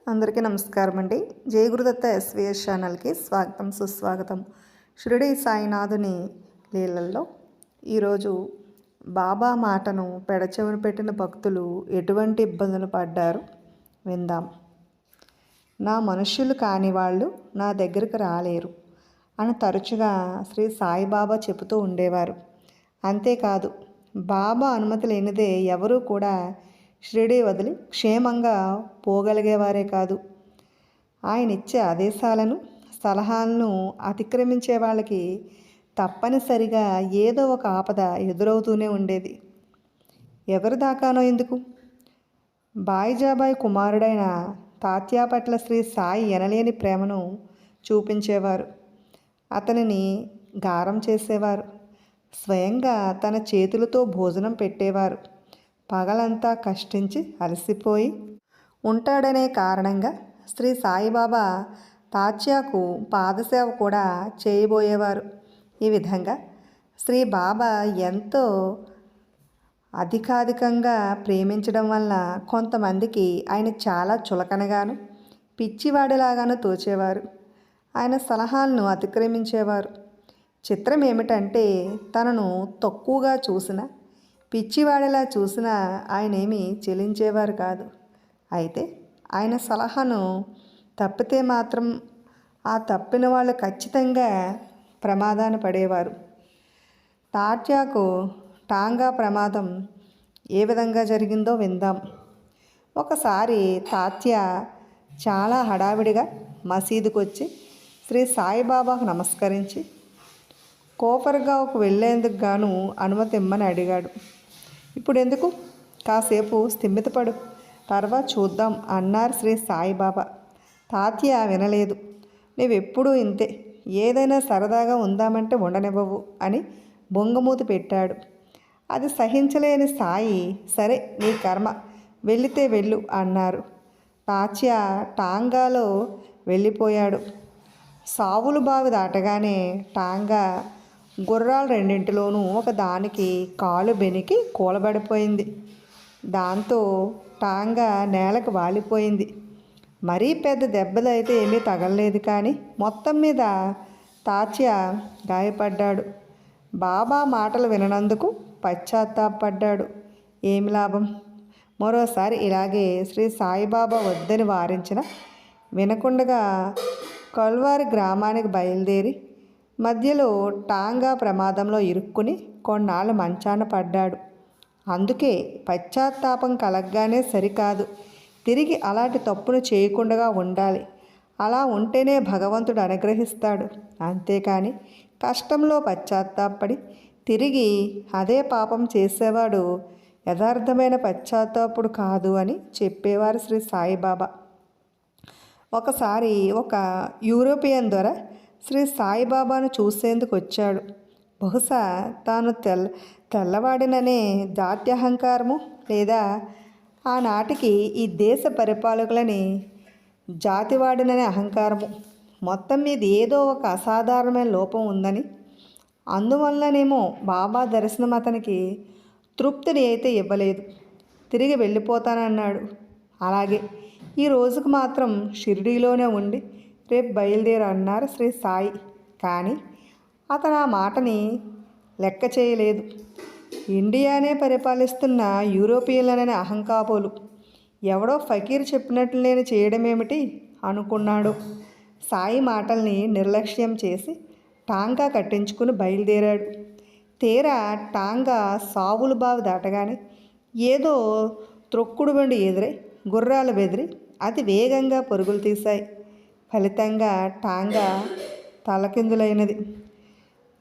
అందరికీ నమస్కారం అండి. జై గురుదత్త ఎస్విఎస్ ఛానల్కి స్వాగతం సుస్వాగతం. షిరిడి సాయినాథుని లీలల్లో ఈరోజు బాబా మాటను పెడచెవిన పెట్టిన భక్తులు ఎటువంటి ఇబ్బందులు పడ్డారు విందాం. నా మనుష్యులు కాని వాళ్ళు నా దగ్గరికి రాలేరు అని తరచుగా శ్రీ సాయిబాబా చెబుతూ ఉండేవారు. అంతేకాదు, బాబా అనుమతి లేనిదే ఎవరూ కూడా షిరిడి వదిలి క్షేమంగా పోగలిగేవారే కాదు. ఆయన ఇచ్చే ఆదేశాలను సలహాలను అతిక్రమించే వాళ్ళకి తప్పనిసరిగా ఏదో ఒక ఆపద ఎదురవుతూనే ఉండేది. ఎవరి దాకానో ఎందుకు, బాయిజాబాయి కుమారుడైన తాత్యా పట్ల శ్రీ సాయి ఎనలేని ప్రేమను చూపించేవారు. అతనిని గారం చేసేవారు. స్వయంగా తన చేతులతో భోజనం పెట్టేవారు. పగలంతా కష్టించి అలసిపోయి ఉంటాడనే కారణంగా శ్రీ సాయిబాబా తాత్యాకు పాదసేవ కూడా చేయబోయేవారు. ఈ విధంగా శ్రీ బాబా ఎంతో అధికాధికంగా ప్రేమించడం వల్ల కొంతమందికి ఆయన చాలా చులకనగాను పిచ్చివాడిలాగాను తోచేవారు. ఆయన సలహాలను అతిక్రమించేవారు. చిత్రం ఏమిటంటే, తనను తక్కువగా చూసిన పిచ్చివాడిలా చూసినా ఆయనేమీ చెలించేవారు కాదు. అయితే ఆయన సలహాను తప్పితే మాత్రం ఆ తప్పిన వాళ్ళు ఖచ్చితంగా ప్రమాదాన పడేవారు. తాత్యాకు టాంగా ప్రమాదం ఏ విధంగా జరిగిందో విందాం. ఒకసారి తాత్య చాలా హడావిడిగా మసీదుకు వచ్చి శ్రీ సాయిబాబాకు నమస్కరించి కోపర్గావ్కు వెళ్లేందుకు గాను అనుమతి ఇమ్మని అడిగాడు. ఇప్పుడు ఎందుకు, కాసేపు స్థిమితపడు, తర్వాత చూద్దాం అన్నారు శ్రీ సాయిబాబా. తాత్య వినలేదు. నీవెప్పుడూ ఇంతే, ఏదైనా సరదాగా ఉందామంటే ఉండనివ్వవు అని బొంగమూతి పెట్టాడు. అది సహించలేని సాయి, సరే నీ కర్మ, వెళ్ళితే వెళ్ళు అన్నారు. తాత్య టాంగాలో వెళ్ళిపోయాడు. సావులు బావి దాటగానే టాంగా గుర్రాలు రెండింటిలోనూ ఒక దానికి కాలు బెనికి కూలబడిపోయింది. దాంతో టాంగా నేలకు వాలిపోయింది. మరీ పెద్ద దెబ్బలు అయితే ఏమీ తగలలేదు, కానీ మొత్తం మీద తాత్య గాయపడ్డాడు. బాబా మాటలు విననందుకు పశ్చాత్తాపడ్డాడు. ఏమి లాభం? మరోసారి ఇలాగే శ్రీ సాయిబాబా వద్దని వారించిన వినకుండగా కల్వారి గ్రామానికి బయలుదేరి మధ్యలో టాంగా ప్రమాదంలో ఇరుక్కుని కొన్నాళ్ళు మంచాన పడ్డాడు. అందుకే పశ్చాత్తాపం కలగ్గానే సరికాదు, తిరిగి అలాంటి తప్పును చేయకుండా ఉండాలి. అలా ఉంటేనే భగవంతుడు అనుగ్రహిస్తాడు. అంతేకాని కష్టంలో పశ్చాత్తాపడి తిరిగి అదే పాపం చేసేవాడు యథార్థమైన పశ్చాత్తాపుడు కాదు అని చెప్పేవారు శ్రీ సాయిబాబా. ఒకసారి ఒక యూరోపియన్ ద్వారా శ్రీ సాయిబాబాను చూసేందుకు వచ్చాడు. బహుశా తాను తెల్లవాడిననే జాత్యహంకారము, లేదా ఆనాటికి ఈ దేశ పరిపాలకులని జాతివాడిననే అహంకారము, మొత్తం మీద ఏదో ఒక అసాధారణమైన లోపం ఉందని, అందువల్లనేమో బాబా దర్శనం అతనికి తృప్తిని అయితే ఇవ్వలేదు. తిరిగి వెళ్ళిపోతానన్నాడు. అలాగే ఈ రోజుకు మాత్రం షిరిడీలోనే ఉండి రేపు బయలుదేరు అన్నారు శ్రీ సాయి. కానీ అతను ఆ మాటని లెక్క చేయలేదు. ఇండియానే పరిపాలిస్తున్న యూరోపియన్లనే అహంకాపోలు ఎవడో ఫకీర్ చెప్పినట్లు నేను చేయడమేమిటి అనుకున్నాడు. సాయి మాటల్ని నిర్లక్ష్యం చేసి టాంగా కట్టించుకుని బయలుదేరాడు. తీరా టాంగా సావులు బావి దాటగానే ఏదో త్రొక్కుడు బండి ఎదురై గుర్రాలు బెదిరి అతి వేగంగా పరుగులు తీశాయి. ఫలితంగా టాంగా తలకిందులైనది.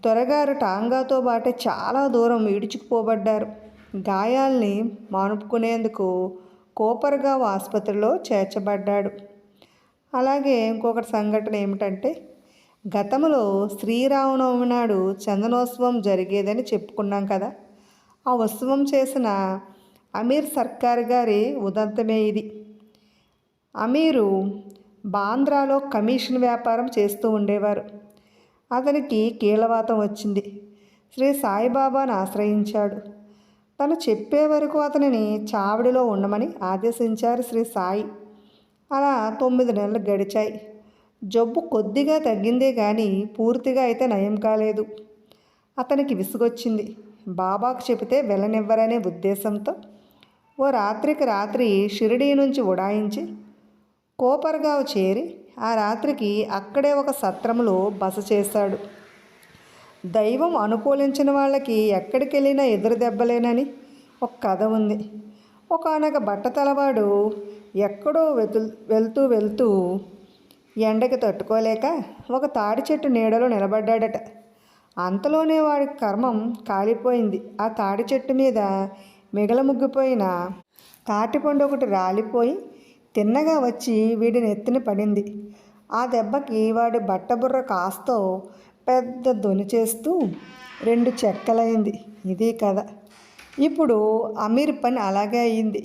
దొరగారు టాంగాతో పాటే చాలా దూరం ఈడ్చుకుపోబడ్డారు. గాయాల్ని మానుపుకునేందుకు కోపర్గావ్ ఆసుపత్రిలో చేర్చబడ్డాడు. అలాగే ఇంకొకటి సంఘటన ఏమిటంటే, గతంలో శ్రీరామనవమి నాడు చందనోత్సవం జరిగేదని చెప్పుకున్నాం కదా. ఆ ఉత్సవం చేసిన అమీర్ సర్కార్ గారి ఉదంతమే ఇది. అమీరు బాంద్రాలో కమిషన్ వ్యాపారం చేస్తూ ఉండేవారు. అతనికి కీళ్ళవాతం వచ్చింది. శ్రీ సాయిబాబాను ఆశ్రయించాడు. తను చెప్పే వరకు అతనిని చావడిలో ఉండమని ఆదేశించారు శ్రీ సాయి. అలా 9 నెలలు గడిచాయి. జబ్బు కొద్దిగా తగ్గిందే కానీ పూర్తిగా అయితే నయం కాలేదు. అతనికి విసుగొచ్చింది. బాబాకు చెబితే వెళ్ళనివ్వరనే ఉద్దేశంతో ఓ రాత్రికి రాత్రి షిరిడీ నుంచి ఉడాయించి కోపర్గావ్ చేరి ఆ రాత్రికి అక్కడే ఒక సత్రంలో బస చేశాడు. దైవం అనుకూలించిన వాళ్ళకి ఎక్కడికి వెళ్ళినా ఎదురు దెబ్బలేనని ఒక కథ ఉంది. ఒకానొక బట్టతలవాడు ఎక్కడో వెళ్తూ వెళ్తూ ఎండకి తట్టుకోలేక ఒక తాడి చెట్టు నీడలో నిలబడ్డాడట. అంతలోనే వాడి కర్మం కాలిపోయింది. ఆ తాడి చెట్టు మీద మిగలముగ్గిపోయిన తాటిపండు ఒకటి రాలిపోయి తిన్నగా వచ్చి వీడి నెత్తిన పడింది. ఆ దెబ్బకి వాడి బట్టబుర్ర కాస్తో పెద్ద దొని చేస్తూ 2 చెక్కలైంది. ఇది కథ. ఇప్పుడు అమీర్ పని అలాగే అయింది.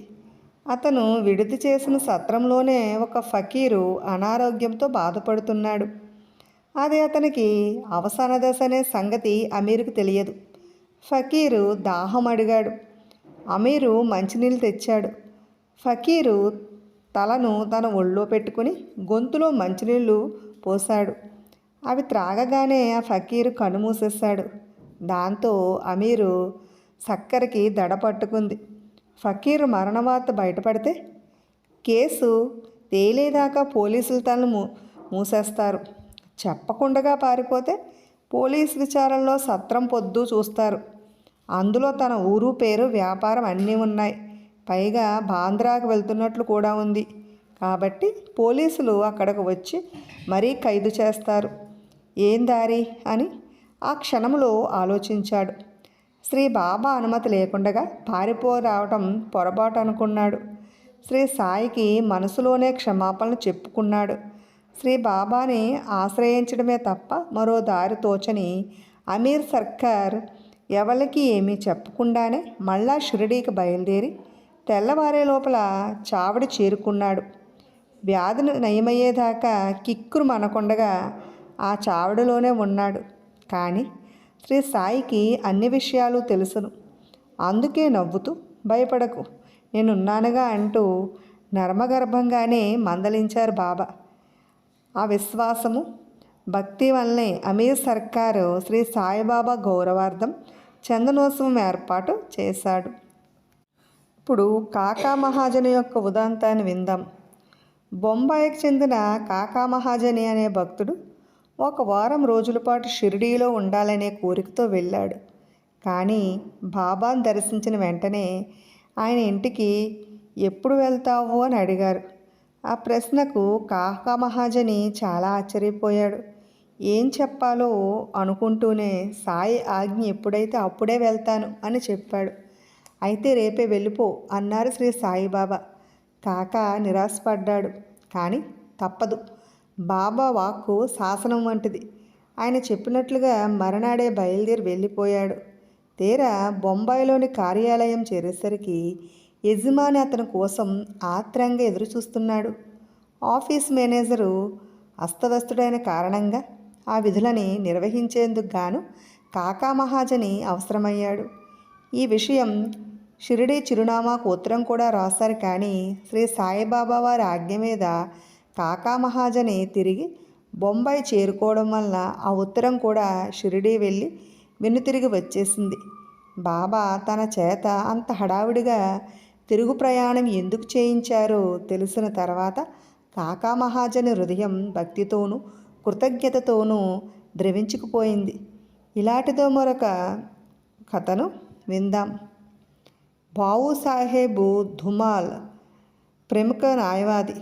అతను విడిది చేసిన సత్రంలోనే ఒక ఫకీరు అనారోగ్యంతో బాధపడుతున్నాడు. అది అతనికి అవసాన దశ అనే సంగతి అమీర్కు తెలియదు. ఫకీరు దాహం అడిగాడు. అమీరు మంచినీళ్ళు తెచ్చాడు. ఫకీరు తలను తన ఒళ్ళో పెట్టుకుని గొంతులో మంచినీళ్ళు పోశాడు. అవి త్రాగగానే ఆ ఫకీరు కన్ను మూసేశాడు. దాంతో అమీరు సక్కరికి దడ పట్టుకుంది. ఫకీరు మరణవార్త బయటపడితే కేసు తేలేదాకా పోలీసులు తనను మూసేస్తారు. చెప్పకుండా పారిపోతే పోలీసు విచారణలో సత్రం పొద్దు చూస్తారు. అందులో తన ఊరు పేరు వ్యాపారం అన్నీ ఉన్నాయి. పైగా బాంద్రాకు వెళ్తున్నట్లు కూడా ఉంది. కాబట్టి పోలీసులు అక్కడికి వచ్చి మరీ ఖైదు చేస్తారు. ఏం దారి అని ఆ క్షణంలో ఆలోచించాడు. శ్రీ బాబా అనుమతి లేకుండా పారిపోరావటం పొరపాటు అనుకున్నాడు. శ్రీ సాయికి మనసులోనే క్షమాపణలు చెప్పుకున్నాడు. శ్రీ బాబాని ఆశ్రయించడమే తప్ప మరో దారి తోచని అమీర్ సర్కార్ ఎవరికి ఏమీ చెప్పకుండానే మళ్ళా షిరిడీకి బయలుదేరి తెల్లవారే లోపల చావడి చేరుకున్నాడు. వ్యాధి నయమయ్యేదాకా కిక్కురు మనకుండగా ఆ చావడిలోనే ఉన్నాడు. కానీ శ్రీ సాయికి అన్ని విషయాలు తెలుసును. అందుకే నవ్వుతూ భయపడకు, నేనున్నానుగా అంటూ నర్మగర్భంగానే మందలించారు బాబా. ఆ విశ్వాసము భక్తి వల్లనే అమీర్ సర్కారు శ్రీ సాయిబాబా గౌరవార్థం చందనోత్సవం ఏర్పాటు చేశాడు. ఇప్పుడు కాకా మహాజని యొక్క ఉదాంతాన్ని విందాం. బొంబాయికి చెందిన కాకా మహాజని అనే భక్తుడు ఒక వారం రోజుల పాటు షిరిడీలో ఉండాలనే కోరికతో వెళ్ళాడు. కానీ బాబాను దర్శించిన వెంటనే ఆయన ఇంటికి ఎప్పుడు వెళ్తావు అని అడిగారు. ఆ ప్రశ్నకు కాకా మహాజని చాలా ఆశ్చర్యపోయాడు. ఏం చెప్పాలో అనుకుంటూనే సాయి ఆజ్ఞ ఎప్పుడైతే అప్పుడే వెళ్తాను అని చెప్పాడు. అయితే రేపే వెళ్ళిపో అన్నారు శ్రీ సాయిబాబా. కాకా నిరాశపడ్డాడు. కానీ తప్పదు. బాబా వాక్కు శాసనం వంటిది. ఆయన చెప్పినట్లుగా మరునాడే బయలుదేరి వెళ్ళిపోయాడు. తీరా బొంబాయిలోని కార్యాలయం చేరేసరికి యజమాని అతని కోసం ఆత్రంగా ఎదురుచూస్తున్నాడు. ఆఫీస్ మేనేజరు అస్తవ్యస్తుడైన కారణంగా ఆ విధులని నిర్వహించేందుకు గాను కాకా మహాజని అవసరమయ్యాడు. ఈ విషయం షిరిడీ చిరునామాకు ఉత్తరం కూడా రాశారు. కానీ శ్రీ సాయిబాబా వారి ఆజ్ఞ మీద కాకా మహాజని తిరిగి బొంబాయి చేరుకోవడం వల్ల ఆ ఉత్తరం కూడా షిరిడీ వెళ్ళి వెనుతిరిగి వచ్చేసింది. బాబా తన చేత అంత హడావిడిగా తిరుగు ప్రయాణం ఎందుకు చేయించారో తెలిసిన తర్వాత కాకా మహాజని హృదయం భక్తితోనూ కృతజ్ఞతతోనూ ద్రవించుకుపోయింది. ఇలాంటిదో మరొక కథను విందాం. బావుసాహెబు ధుమాల్ ప్రముఖ న్యాయవాది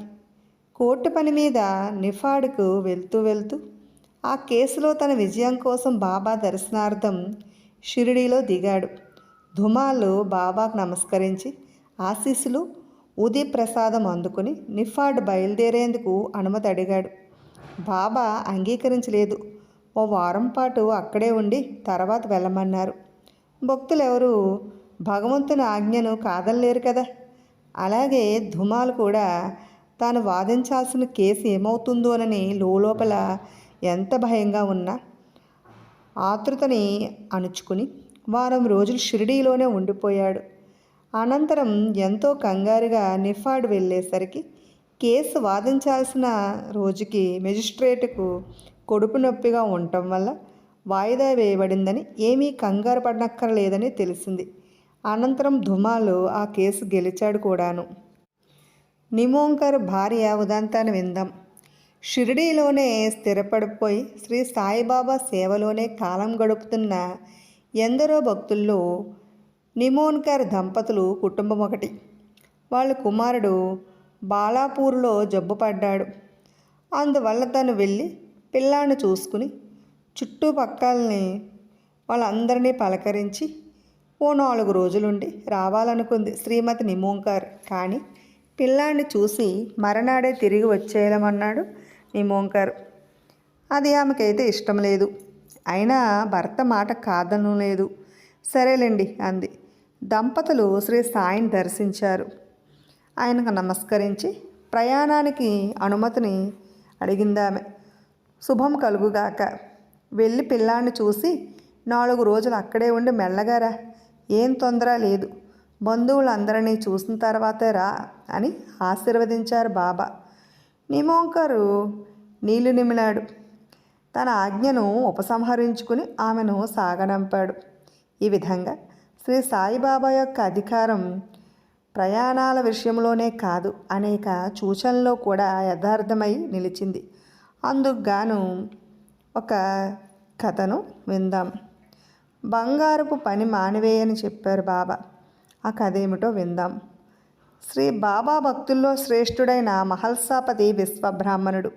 కోర్టు పని మీద నిఫాడ్కు వెళ్తూ ఆ కేసులో తన విజయం కోసం బాబా దర్శనార్థం షిరిడీలో దిగాడు. ధుమాల్ బాబాకు నమస్కరించి ఆశీస్సులు ఉదయ ప్రసాదం అందుకుని నిఫాడ్ బయలుదేరేందుకు అనుమతి అడిగాడు. బాబా అంగీకరించలేదు. ఓ వారం పాటు అక్కడే ఉండి తర్వాత వెళ్ళమన్నారు. భక్తులెవరూ భగవంతుని ఆజ్ఞను కాదనలేరు కదా. అలాగే ధుమాల్ కూడా తాను వాదించాల్సిన కేసు ఏమవుతుందోనని లోపల ఎంత భయంగా ఉన్నా ఆతృతని అణుచుకుని వారం రోజులు షిరిడీలోనే ఉండిపోయాడు. అనంతరం ఎంతో కంగారుగా నిఫాడ్ వెళ్ళేసరికి కేసు వాదించాల్సిన రోజుకి మెజిస్ట్రేటుకు కడుపు నొప్పిగా ఉండటం వల్ల వాయిదా వేయబడిందని, ఏమీ కంగారు పడనక్కర్లేదని తెలిసింది. అనంతరం ధుమాలు ఆ కేసు గెలిచాడు కూడాను. నిమోంకర్ భార్య ఉదంతాన్ని విందాం. షిరిడీలోనే స్థిరపడిపోయి శ్రీ సాయిబాబా సేవలోనే కాలం గడుపుతున్న ఎందరో భక్తుల్లో నిమోన్కర్ దంపతులు కుటుంబం ఒకటి. వాళ్ళ కుమారుడు బాలాపూర్లో జబ్బుపడ్డాడు. అందువల్ల తను వెళ్ళి పిల్లాన్ని చూసుకుని చుట్టుపక్కలని వాళ్ళందరినీ పలకరించి ఓ 4 రోజులుండి రావాలనుకుంది శ్రీమతి నిమోంకర్. కానీ పిల్లాన్ని చూసి మరనాడే తిరిగి వచ్చేయమన్నాడు నిమోంకర్. అది ఆమెకైతే ఇష్టం లేదు. అయినా భర్త మాట కాదను లేదు. సరేలేండి అంది. దంపతులు శ్రీ సాయిని దర్శించారు. ఆయనకు నమస్కరించి ప్రయాణానికి అనుమతిని అడిగిందామె. శుభం కలుగుగాక. వెళ్ళి పిల్లాన్ని చూసి 4 రోజులు అక్కడే ఉండి మెల్లగారా, ఏం తొందర లేదు, బంధువులందరినీ చూసిన తర్వాతే రా అని ఆశీర్వదించారు బాబా. నిమోంకరు నీళ్లు నిమిలాడు. తన ఆజ్ఞను ఉపసంహరించుకుని ఆమెను సాగనంపాడు. ఈ విధంగా శ్రీ సాయిబాబా యొక్క అధికారం ప్రయాణాల విషయంలోనే కాదు, అనేక సూచనల్లో కూడా యథార్థమై నిలిచింది. అందుకు గాను ఒక కథను విందాం. బంగారపు పని మానివేయని చెప్పారు బాబా. ఆ కథ ఏమిటో విందాం. శ్రీ బాబా భక్తుల్లో శ్రేష్ఠుడైన మహల్సాపతి విశ్వబ్రాహ్మణుడు.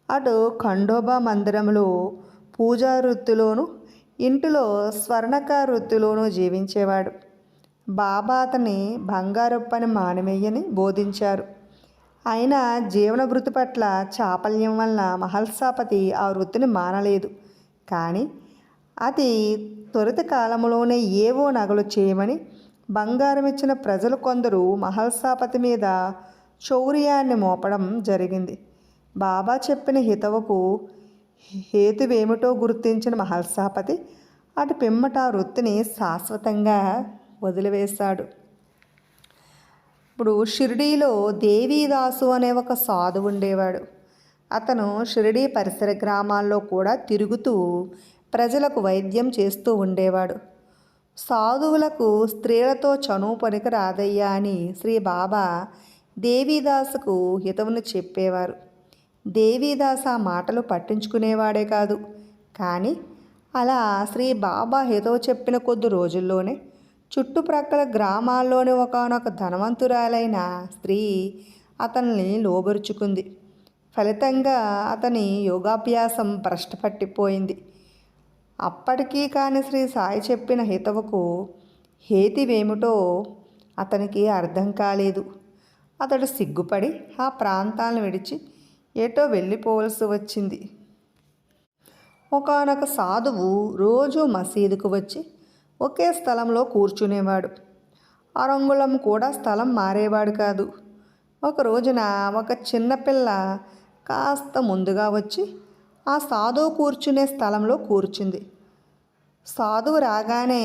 అటు ఖండోబా మందిరంలో పూజా వృత్తిలోనూ, ఇంటిలో స్వర్ణకార వృత్తిలోనూ జీవించేవాడు. బాబా అతని బంగారపు పని మానివేయని బోధించారు. అయినా జీవన వృత్తి పట్ల చాపల్యం వలన మహల్సాపతి ఆ వృత్తిని మానలేదు. కానీ అతి త్వరిత కాలంలోనే ఏవో నగలు చేయమని బంగారం ఇచ్చిన ప్రజలు కొందరు మహల్సాపతి మీద చౌర్యాన్ని మోపడం జరిగింది. బాబా చెప్పిన హితవుకు హేతువేమిటో గుర్తించిన మహల్సాపతి అటు పిమ్మట ఆ వృత్తిని శాశ్వతంగా వదిలివేశాడు. ఇప్పుడు షిరిడీలో దేవీదాసు అనే ఒక సాధువు ఉండేవాడు. అతను షిరిడీ పరిసర గ్రామాల్లో కూడా తిరుగుతూ ప్రజలకు వైద్యం చేస్తూ ఉండేవాడు. సాధువులకు స్త్రీలతో చనువు పనికి రాదయ్యా అని శ్రీ బాబా దేవీదాసుకు హితవును చెప్పేవారు. దేవీదాస్ ఆ మాటలు పట్టించుకునేవాడే కాదు. కానీ అలా శ్రీ బాబా హితవు చెప్పిన కొద్ది రోజుల్లోనే చుట్టుప్రక్కల గ్రామాల్లోని ఒకానొక ధనవంతురాలైన స్త్రీ అతన్ని లోబరుచుకుంది. ఫలితంగా అతని యోగాభ్యాసం భ్రష్టపట్టిపోయింది. అప్పటికీ కానీ శ్రీ సాయి చెప్పిన హితవుకు హేతువేమిటో అతనికి అర్థం కాలేదు. అతడు సిగ్గుపడి ఆ ప్రాంతాలను విడిచి ఏటో వెళ్ళిపోవలసి వచ్చింది. ఒకానొక సాధువు రోజు మసీదుకు వచ్చి ఒకే స్థలంలో కూర్చునేవాడు. అరంగుళం కూడా స్థలం మారేవాడు కాదు. ఒక రోజున ఒక చిన్నపిల్ల కాస్త ముందుగా వచ్చి ఆ సాధువు కూర్చునే స్థలంలో కూర్చుంది. సాధువు రాగానే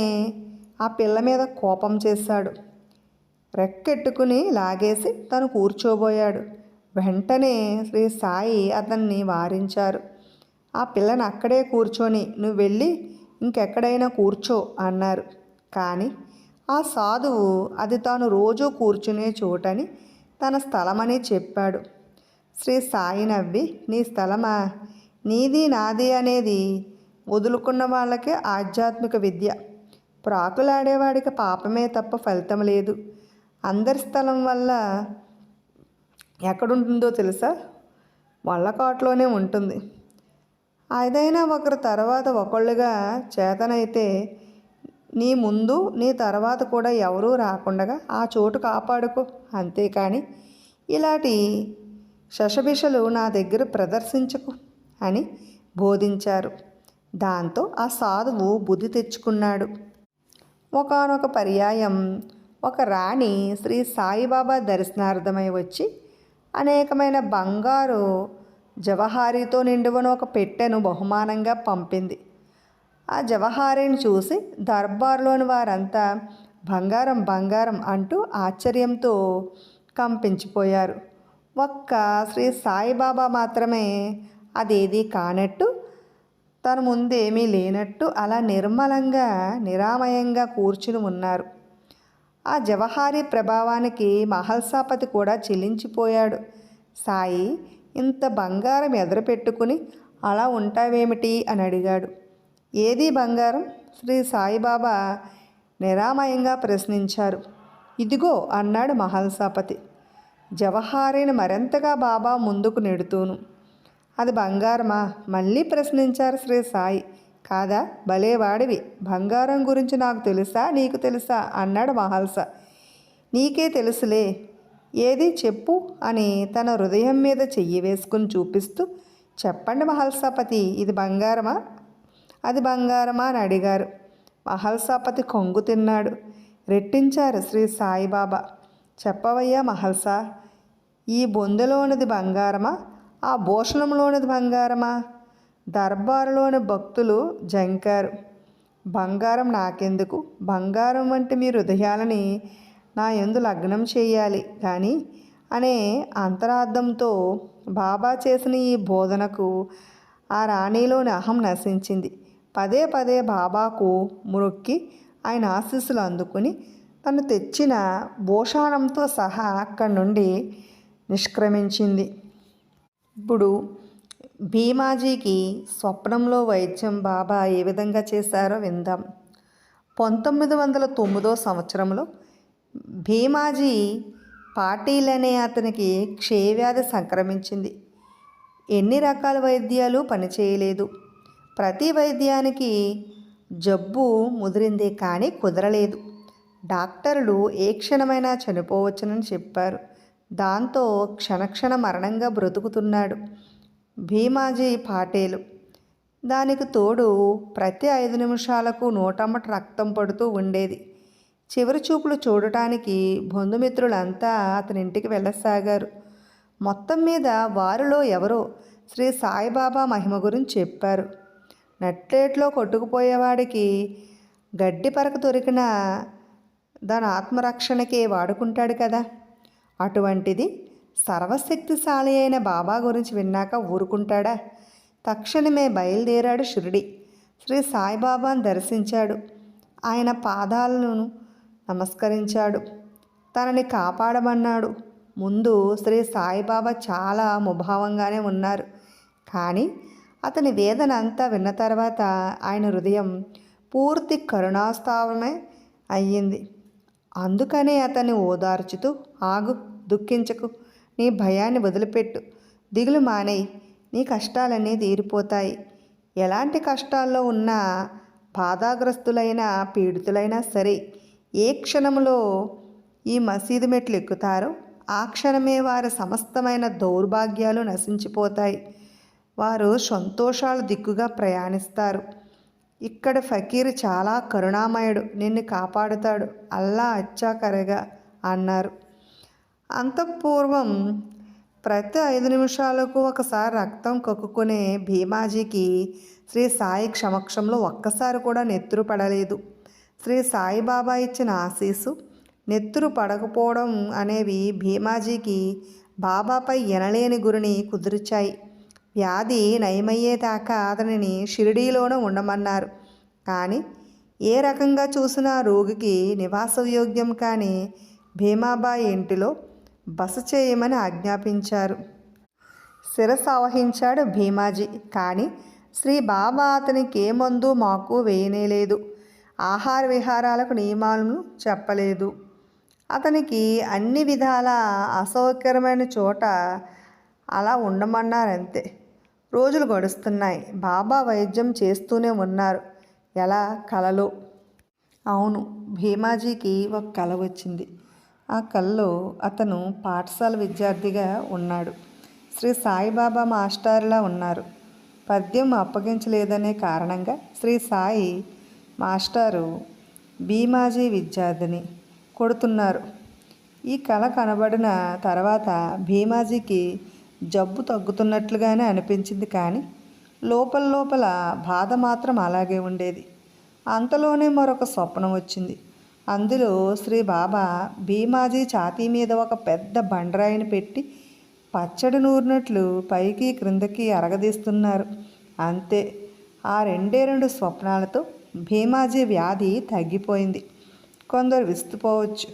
ఆ పిల్ల మీద కోపం చేశాడు. రెక్కెట్టుకుని లాగేసి తను కూర్చోబోయాడు. వెంటనే శ్రీ సాయి అతన్ని వారించారు. ఆ పిల్లని అక్కడే కూర్చొని నువ్వు వెళ్ళి ఇంకెక్కడైనా కూర్చో అన్నారు. కానీ ఆ సాధువు అది తాను రోజూ కూర్చునే చోటని తన స్థలమని చెప్పాడు. శ్రీ సాయి నవ్వి, నీ స్థలమా, నీది నాది అనేది వదులుకున్న వాళ్ళకే ఆధ్యాత్మిక విద్య. ప్రాకులాడేవాడికి పాపమే తప్ప ఫలితం లేదు. అందరి స్థలం వల్ల ఎక్కడుంటుందో తెలుసా? వల్లకాట్లోనే ఉంటుంది. ఏదైనా ఒకరి తర్వాత ఒకళ్ళుగా చేతనైతే నీ ముందు నీ తర్వాత కూడా ఎవరూ రాకుండగా ఆ చోటు కాపాడుకో. అంతేకాని ఇలాంటి శషభిషలు నా దగ్గర ప్రదర్శించకు అని బోధించారు. దాంతో ఆ సాధువు బుద్ధి తెచ్చుకున్నాడు. ఒకానొక పర్యాయం ఒక రాణి శ్రీ సాయిబాబా దర్శనార్థమై వచ్చి అనేకమైన బంగారు జవహారీతో నిండువన ఒక పెట్టెను బహుమానంగా పంపింది. ఆ జవహారీని చూసి దర్బార్లోని వారంతా బంగారం బంగారం అంటూ ఆశ్చర్యంతో కంపించిపోయారు. ఒక్క శ్రీ సాయిబాబా మాత్రమే అదేది కానట్టు, తన ముందేమీ లేనట్టు అలా నిర్మలంగా నిరామయంగా కూర్చుని ఉన్నారు. ఆ జవహారీ ప్రభావానికి మహల్సాపతి కూడా చెల్లించిపోయాడు. సాయి, ఇంత బంగారం ఎదురు పెట్టుకుని అలా ఉంటావేమిటి అని అడిగాడు. ఏది బంగారం? శ్రీ సాయిబాబా నిరామయంగా ప్రశ్నించారు. ఇదిగో అన్నాడు మహల్సాపతి జవహారీని మరింతగా బాబా ముందుకు నెడుతూను. అది బంగారమా? మళ్ళీ ప్రశ్నించారు శ్రీ సాయి. కాదా? భలేవాడివి, బంగారం గురించి నాకు తెలుసా, నీకు తెలుసా అన్నాడు మహల్సా. నీకే తెలుసులే, ఏది చెప్పు అని తన హృదయం మీద చెయ్యి వేసుకుని చూపిస్తూ, చెప్పండి మహల్సాపతి, ఇది బంగారమా, అది బంగారమా అని అడిగారు. మహల్సాపతి కొంగు తిన్నాడు. రెట్టించారు శ్రీ సాయిబాబా. చెప్పవయ్యా మహల్సా, ఈ బొందెలోనిది బంగారమా, ఆ భూషణంలోనిది బంగారమా? దర్బారులోని భక్తులు జంకారు. బంగారం నాకెందుకు? బంగారం వంటి మీ హృదయాలని నా యందు లగ్నం చేయాలి కానీ అనే అంతరార్థంతో బాబా చేసిన ఈ బోధనకు ఆ రాణిలోని అహం నశించింది. పదే పదే బాబాకు మొక్కి ఆయన ఆశీస్సులు అందుకుని తను తెచ్చిన భూషణంతో సహా అక్కడి నుండి నిష్క్రమించింది. ఇప్పుడు భీమాజీకి స్వప్నంలో వైద్యం బాబా ఏ విధంగా చేశారో విందాం. 1909 సంవత్సరంలో భీమాజీ పాటీల్ అనే అతనికి క్షయవ్యాధి సంక్రమించింది. ఎన్ని రకాల వైద్యాలు పనిచేయలేదు. ప్రతి వైద్యానికి జబ్బు ముదిరిందే కానీ కుదరలేదు. డాక్టర్లు ఏ క్షణమైనా చనిపోవచ్చునని చెప్పారు. దాంతో క్షణక్షణ మరణంగా బ్రతుకుతున్నాడు భీమాజీ పాటేలు. దానికి తోడు ప్రతి 5 నిమిషాలకు నోటమ్మట రక్తం పడుతూ ఉండేది. చివరి చూపులు చూడటానికి బంధుమిత్రులంతా అతని ఇంటికి వెళ్ళసాగారు. మొత్తం మీద వారిలో ఎవరో శ్రీ సాయిబాబా మహిమ గురించి చెప్పారు. నట్లేట్లో కొట్టుకుపోయేవాడికి గడ్డి పరక దొరికిన దాని ఆత్మరక్షణకే వాడుకుంటాడు కదా. అటువంటిది సర్వశక్తిశాలి అయిన బాబా గురించి విన్నాక ఊరుకుంటాడా? తక్షణమే బయలుదేరాడు షిరిడి. శ్రీ సాయిబాబాను దర్శించాడు. ఆయన పాదాలను నమస్కరించాడు. తనని కాపాడమన్నాడు. ముందు శ్రీ సాయిబాబా చాలా ముభావంగానే ఉన్నారు. కానీ అతని వేదన అంతా విన్న తర్వాత ఆయన హృదయం పూర్తి కరుణాస్థావమే అయ్యింది. అందుకనే అతన్ని ఓదార్చుతూ, ఆగు, దుఃఖించకు, నీ భయాన్ని వదిలిపెట్టు, దిగులు మానేయి, నీ కష్టాలన్నీ తీరిపోతాయి. ఎలాంటి కష్టాల్లో ఉన్నా, బాధాగ్రస్తులైనా పీడితులైనా సరే, ఏ క్షణంలో ఈ మసీదు మెట్లు ఎక్కుతారో ఆ క్షణమే వారి సమస్తమైన దౌర్భాగ్యాలు నశించిపోతాయి. వారు సంతోషాల దిక్కుగా ప్రయాణిస్తారు. ఇక్కడ ఫకీరు చాలా కరుణామయుడు, నిన్ను కాపాడుతాడు, అల్లా అచ్చాకరగా అన్నారు. అంతఃపూర్వం ప్రతి 5 నిమిషాలకు ఒకసారి రక్తం కక్కుకునే భీమాజీకి శ్రీ సాయి సమక్షంలో ఒక్కసారి కూడా నెత్తురు పడలేదు. శ్రీ సాయిబాబా ఇచ్చిన ఆశీస్సు, నెత్తురు పడకపోవడం అనేవి భీమాజీకి బాబాపై ఎనలేని గురిని కుదిర్చాయి. వ్యాధి నయమయ్యేదాకా అతనిని షిరిడీలోనే ఉండమన్నారు. కానీ ఏ రకంగా చూసినా రోగికి నివాసయోగ్యం కాని భీమాబాయి ఇంటిలో బస చేయమని ఆజ్ఞాపించారు. శిరస్సు ఆవహించాడు భీమాజీ. కానీ శ్రీ బాబా అతనికి ఏ మందు మాకు వేయనేలేదు. ఆహార విహారాలకు నియమాలను చెప్పలేదు. అతనికి అన్ని విధాల అసౌకర్యమైన చోట అలా ఉండమన్నారంతే. రోజులు గడుస్తున్నాయి. బాబా వైద్యం చేస్తూనే ఉన్నారు. ఎలా? కలలో. అవును, భీమాజీకి ఒక కల వచ్చింది. ఆ కల్లో అతను పాఠశాల విద్యార్థిగా ఉన్నాడు. శ్రీ సాయిబాబా మాస్టర్లా ఉన్నారు. పద్యం అప్పగించలేదనే కారణంగా శ్రీ సాయి మాస్టారు భీమాజీ విద్యార్థిని కొడుతున్నారు. ఈ కళ కనబడిన తర్వాత భీమాజీకి జబ్బు తగ్గుతున్నట్లుగానే అనిపించింది. కానీ లోపల బాధ మాత్రం అలాగే ఉండేది. అంతలోనే మరొక స్వప్నం వచ్చింది. అందులో శ్రీ బాబా భీమాజీ ఛాతీ మీద ఒక పెద్ద బండరాయిని పెట్టి పచ్చడి నూరినట్లు పైకి క్రిందకి అరగదీస్తున్నారు. అంతే, ఆ రెండు స్వప్నాలతో భీమాజీ వ్యాధి తగ్గిపోయింది. కొందరు విస్తుపోవచ్చు,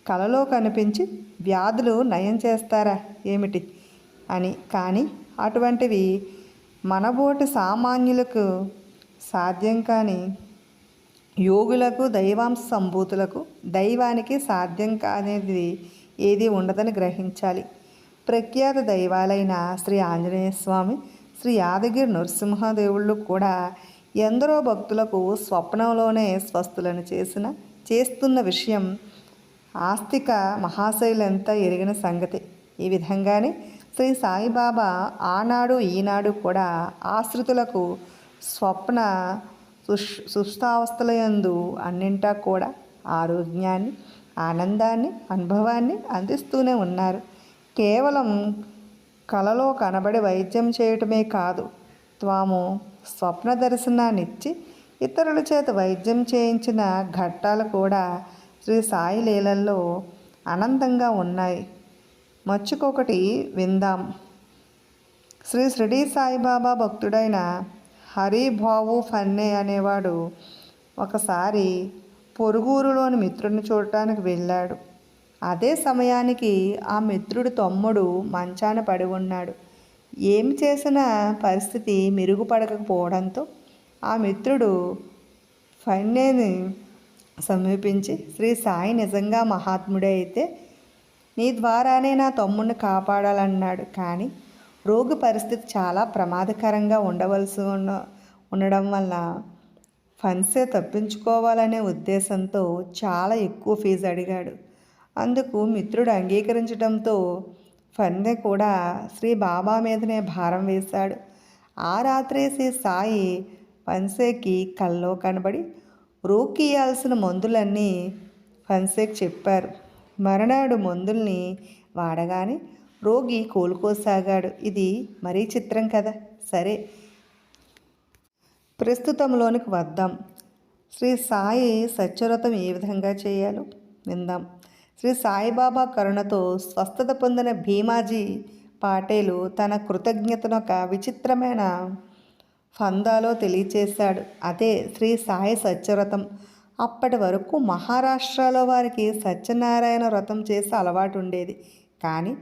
కలలో కనిపించి వ్యాధులు నయం చేస్తారా ఏమిటి అని. కానీ అటువంటివి మనబోటి సామాన్యులకు సాధ్యం కాని యోగులకు, దైవాంశ సంభూతులకు, దైవానికి సాధ్యం కానిది ఏది ఉండదని గ్రహించాలి. ప్రఖ్యాత దైవాలైన శ్రీ ఆంజనేయ స్వామి, శ్రీ యాదగిరి నరసింహదేవుళ్ళు కూడా ఎందరో భక్తులకు స్వప్నంలోనే స్వస్థులను చేస్తున్న విషయం ఆస్తిక మహాశైలంతా ఎరిగిన సంగతి. ఈ విధంగానే శ్రీ సాయిబాబా ఆనాడు ఈనాడు కూడా ఆశ్రితులకు స్వప్న సుస్థావస్థలయందు అన్నింటా కూడా ఆరోగ్యాన్ని, ఆనందాన్ని, అనుభవాన్ని అందిస్తూనే ఉన్నారు. కేవలం కలలో కనబడి వైద్యం చేయటమే కాదు, తాము స్వప్న దర్శనాన్నిచ్చి ఇతరుల చేత వైద్యం చేయించిన ఘట్టాలు కూడా శ్రీ సాయి లీలల్లో అనంతంగా ఉన్నాయి. మచ్చుకొకటి విందాం. శ్రీ షిరిడి సాయిబాబా భక్తుడైన హరిభావు ఫన్నే అనేవాడు ఒకసారి పొరుగురులోని మిత్రుడిని చూడటానికి వెళ్ళాడు. అదే సమయానికి ఆ మిత్రుడి తమ్ముడు మంచాన పడి ఉన్నాడు. ఏం చేసినా పరిస్థితి మెరుగుపడకపోవడంతో ఆ మిత్రుడు ఫన్నేని సమీపించి, శ్రీ సాయి నిజంగా మహాత్ముడే అయితే నీ ద్వారానే నా తమ్ముడిని కాపాడాలన్నాడు. కానీ రోగి పరిస్థితి చాలా ప్రమాదకరంగా ఉండడం వల్ల ఫన్సే తప్పించుకోవాలనే ఉద్దేశంతో చాలా ఎక్కువ ఫీజు అడిగాడు. అందుకు మిత్రుడు అంగీకరించడంతో ఫన్నే కూడా శ్రీ బాబా మీదనే భారం వేశాడు. ఆ రాత్రి శ్రీ సాయి ఫన్సేకి కల్లో కనబడి రోగికి ఇవ్వాల్సిన మందులన్నీ ఫన్సేకి చెప్పారు. మరునాడు మందుల్ని వాడగానే రోగి కోలుకోసాగాడు. ఇది మరీ చిత్రం కదా. సరే, ప్రస్తుతంలోనికి వద్దాం. శ్రీ సాయి సత్యవ్రతం ఏ విధంగా చేయాలో విందాం. శ్రీ సాయిబాబా కరుణతో స్వస్థత పొందిన భీమాజీ పాటేలు తన కృతజ్ఞతను ఒక విచిత్రమైన ఫందాలో తెలియచేశాడు. అదే శ్రీ సాయి సత్యవ్రతం. అప్పటి వరకు మహారాష్ట్రలో వారికి సత్యనారాయణ వ్రతం చేసే అలవాటు ఉండేది. కానీ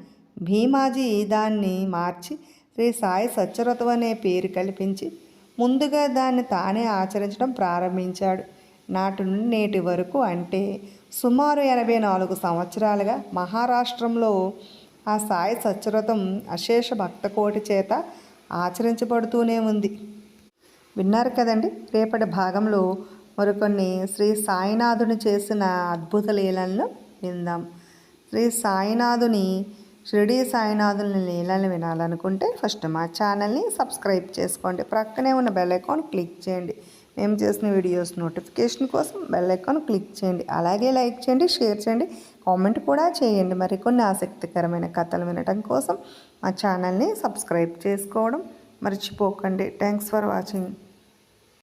భీమాజీ దాన్ని మార్చి శ్రీ సాయి సత్యవ్రతం అనే పేరు కల్పించి ముందుగా దాన్ని తానే ఆచరించడం ప్రారంభించాడు. నాటి నుండి నేటి వరకు అంటే సుమారు 84 సంవత్సరాలుగా మహారాష్ట్రంలో ఆ సాయి సత్యవ్రతం అశేష భక్తకోటి చేత ఆచరించబడుతూనే ఉంది. విన్నారు కదండి. రేపటి భాగంలో మరికొన్ని శ్రీ సాయినాథుని చేసిన అద్భుత లీలలను విందాం. శ్రీ సాయినాథుని, షిరిడి సాయినాథుని లీలలను వినాలనుకుంటే ఫస్ట్ మా ఛానల్ని సబ్స్క్రైబ్ చేసుకోండి. ప్రక్కనే ఉన్న బెల్ ఐకాన్ క్లిక్ చేయండి. మేము చేసిన వీడియోస్ నోటిఫికేషన్ కోసం బెల్ ఐకాన్ క్లిక్ చేయండి. అలాగే లైక్ చేయండి, షేర్ చేయండి, కామెంట్ కూడా చేయండి. మరికొన్ని ఆసక్తికరమైన కథలు వినడం కోసం మా ఛానల్ని సబ్స్క్రైబ్ చేసుకోవడం మర్చిపోకండి. Thanks for watching.